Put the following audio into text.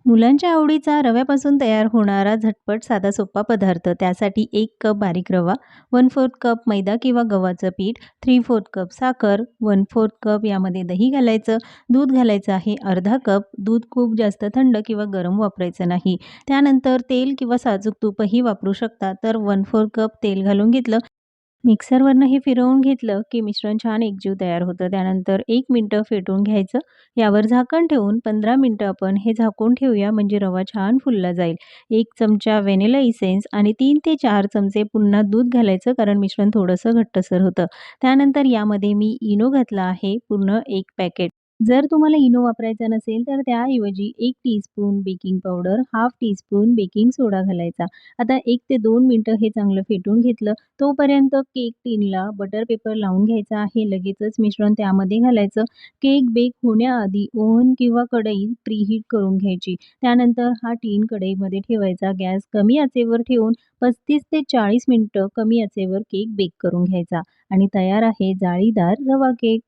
मुलांच्या आवडीचा रव्यापासून तयार होणारा झटपट साधा सोपा पदार्थ. त्यासाठी 1 कप बारीक रवा, 1/4 कप मैदा किंवा गव्हाचं पीठ, 3/4 कप साखर, 1/4 कप यामध्ये दही घालायचं, दूध घालायचं आहे अर्धा कप. दूध खूप जास्त थंड किंवा गरम वापरायचं नाही. त्यानंतर तेल किंवा साजूक तूपही वापरू शकता. तर 1/4 कप तेल घालून घेतलं. मिक्सरवरनं हे फिरवून घेतलं, की मिश्रण छान एकजीव तयार होतं. त्यानंतर 1 मिनिटं फेटून घ्यायचं. यावर झाकण ठेवून 15 मिनिटं आपण हे झाकून ठेवूया, म्हणजे रवा छान फुलला जाईल. 1 चमचा व्हॅनिला इसेन्स आणि 3 ते 4 चमचे पुन्हा दूध घालायचं, कारण मिश्रण थोडंसं घट्टसर होतं. त्यानंतर यामध्ये मी इनो घातला आहे पूर्ण 1 पॅकेट. जर तुम्हाला इनो वापरायचा नसेल, तर त्याऐवजी 1 teaspoon baking powder, half teaspoon baking soda घालायचा. आता 1 ते 2 मिनिटं हे चांगलं फेटून घेतलं. तोपर्यंत केक टिनला बटर पेपर लावून घ्यायचा आहे. लगेचच मिश्रण त्यामध्ये घालायचं. केक बेक होण्याआधी ओव्हन किंवा कढई प्रीहीट करून घ्यायची. त्यानंतर हा टीन कढईमध्ये ठेवायचा. गॅस कमी आचेवर ठेवून 35 ते 40 मिनिटं कमी आचेवर केक बेक करून घ्यायचा आणि तयार आहे जाळीदार रवा केक.